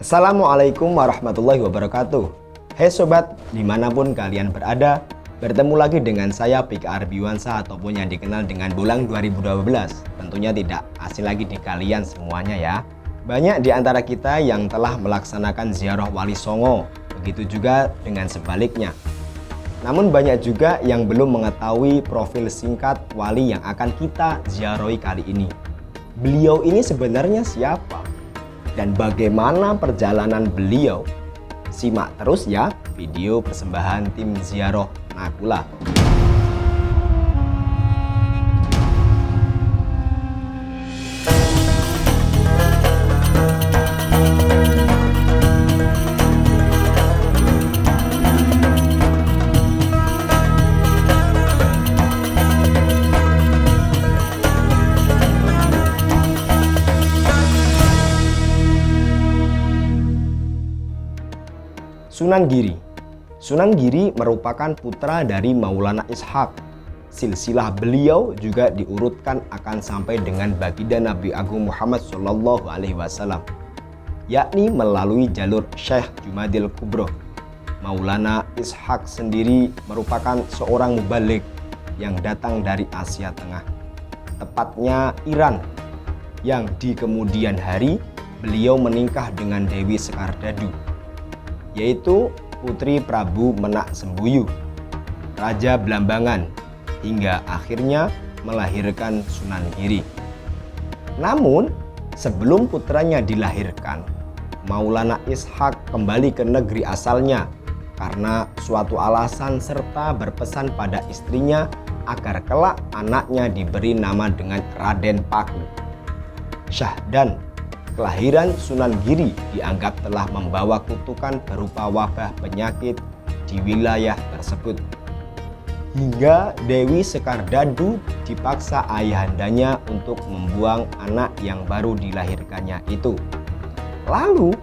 Assalamualaikum warahmatullahi wabarakatuh. Hai sobat, dimanapun kalian berada, bertemu lagi dengan saya PKR Biwansa ataupun yang dikenal dengan Bulang 2012. Tentunya tidak asing lagi di kalian semuanya ya. Banyak di antara kita yang telah melaksanakan ziarah Wali Songo, begitu juga dengan sebaliknya. Namun banyak juga yang belum mengetahui profil singkat wali yang akan kita ziarahi kali ini. Beliau ini sebenarnya siapa? Dan bagaimana perjalanan beliau? Simak terus ya video persembahan tim Ziarah Nakula. Sunan Giri. Sunan Giri merupakan putra dari Maulana Ishaq. Silsilah beliau juga diurutkan akan sampai dengan baginda Nabi Agung Muhammad SAW, yakni melalui jalur Syekh Jumadil Kubro. Maulana Ishaq sendiri merupakan seorang mubalik yang datang dari Asia Tengah, tepatnya Iran, yang di kemudian hari beliau menikah dengan Dewi Sekardadu, yaitu putri Prabu Menak Sembuyu, Raja Blambangan, hingga akhirnya melahirkan Sunan Giri. Namun, sebelum putranya dilahirkan, Maulana Ishaq kembali ke negeri asalnya karena suatu alasan serta berpesan pada istrinya agar kelak anaknya diberi nama dengan Raden Paku. Syahdan, kelahiran Sunan Giri dianggap telah membawa kutukan berupa wabah penyakit di wilayah tersebut. Hingga Dewi Sekardadu dipaksa ayahandanya untuk membuang anak yang baru dilahirkannya itu. Lalu,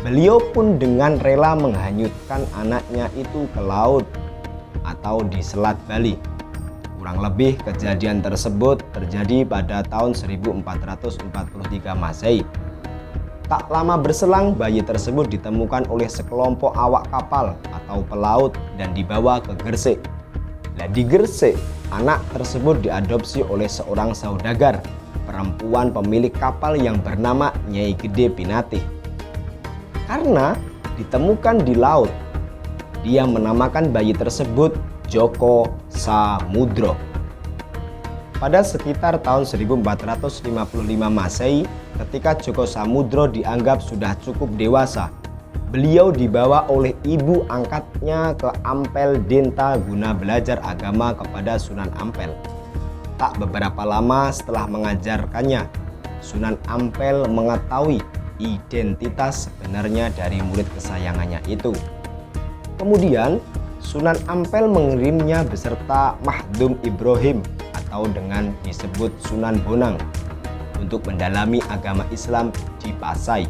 beliau pun dengan rela menghanyutkan anaknya itu ke laut atau di Selat Bali. Kurang lebih kejadian tersebut terjadi pada tahun 1443 Masehi. Tak lama berselang, bayi tersebut ditemukan oleh sekelompok awak kapal atau pelaut dan dibawa ke Gresik. Dan di Gresik, anak tersebut diadopsi oleh seorang saudagar perempuan pemilik kapal yang bernama Nyai Gede Pinatih. Karena ditemukan di laut, dia menamakan bayi tersebut Joko Samudro. Pada sekitar tahun 1455 Masehi, ketika Joko Samudro dianggap sudah cukup dewasa, beliau dibawa oleh ibu angkatnya ke Ampel Denta guna belajar agama kepada Sunan Ampel. Tak beberapa lama setelah mengajarkannya, Sunan Ampel mengetahui identitas sebenarnya dari murid kesayangannya itu. Kemudian Sunan Ampel mengirimnya beserta Mahdum Ibrahim atau dengan disebut Sunan Bonang untuk mendalami agama Islam di Pasai.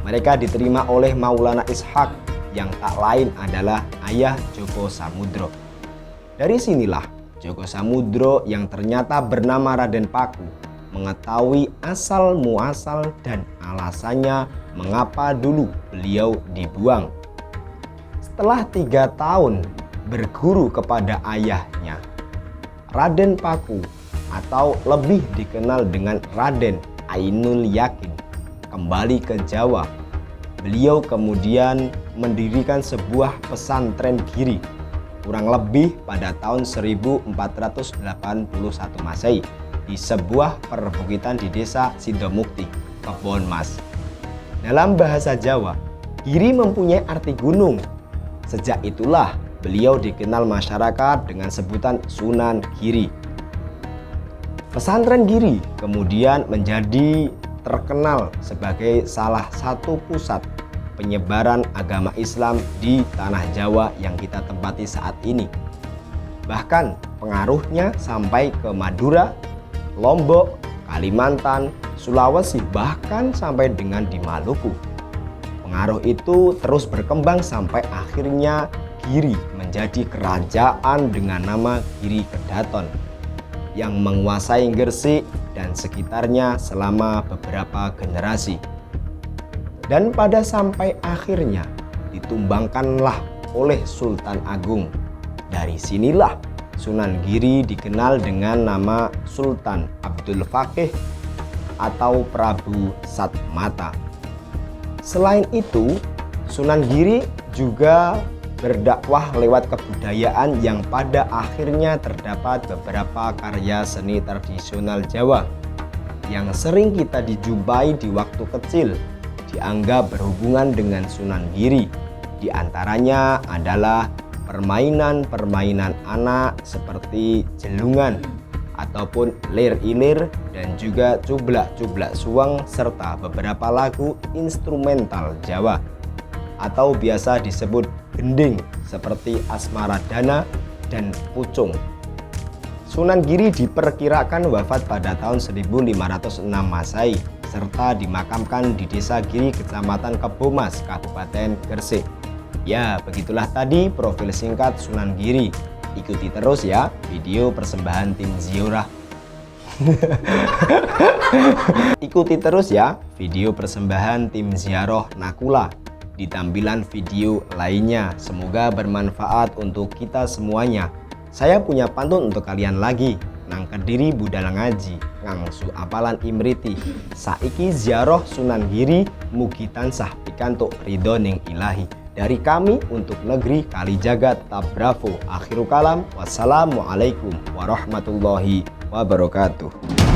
Mereka diterima oleh Maulana Ishaq yang tak lain adalah ayah Joko Samudro. Dari sinilah Joko Samudro yang ternyata bernama Raden Paku mengetahui asal muasal dan alasannya mengapa dulu beliau dibuang. Setelah 3 tahun berguru kepada ayahnya, Raden Paku atau lebih dikenal dengan Raden Ainul Yakin kembali ke Jawa. Beliau kemudian mendirikan sebuah pesantren Giri kurang lebih pada tahun 1481 Masehi di sebuah perbukitan di desa Sidomukti, Kebon Mas. Dalam bahasa Jawa, Giri mempunyai arti gunung. Sejak itulah beliau dikenal masyarakat dengan sebutan Sunan Giri. Pesantren Giri kemudian menjadi terkenal sebagai salah satu pusat penyebaran agama Islam di tanah Jawa yang kita tempati saat ini. Bahkan pengaruhnya sampai ke Madura, Lombok, Kalimantan, Sulawesi, bahkan sampai dengan di Maluku. Pengaruh itu terus berkembang sampai akhirnya Giri menjadi kerajaan dengan nama Giri Kedaton yang menguasai Gresik dan sekitarnya selama beberapa generasi. Dan pada sampai akhirnya ditumbangkanlah oleh Sultan Agung. Dari sinilah Sunan Giri dikenal dengan nama Sultan Abdul Faqih atau Prabu Satmata. Selain itu, Sunan Giri juga berdakwah lewat kebudayaan yang pada akhirnya terdapat beberapa karya seni tradisional Jawa yang sering kita dijumpai di waktu kecil dianggap berhubungan dengan Sunan Giri. Di antaranya adalah permainan-permainan anak seperti jelungan ataupun lir-ilir dan juga cublak-cublak suweng serta beberapa lagu instrumental Jawa atau biasa disebut gending seperti Asmaradana dan Pucung. Sunan Giri diperkirakan wafat pada tahun 1506 Masehi serta dimakamkan di Desa Giri, Kecamatan Kebomas, Kabupaten Gresik. Ya, begitulah tadi profil singkat Sunan Giri. Ikuti terus ya video persembahan tim Ziarah. Ikuti terus ya video persembahan tim Ziarah Nakula di tampilan video lainnya. Semoga bermanfaat untuk kita semuanya. Saya punya pantun untuk kalian lagi. Nang Kediri budal ngaji, ngangsu apalan imriti. Saiki ziarah Sunan Giri, mugi tansah pikantuk ridho ning ilahi. Dari kami untuk negeri Kalijaga tetap bravo. Akhiru kalam, wassalamualaikum warahmatullahi wabarakatuh.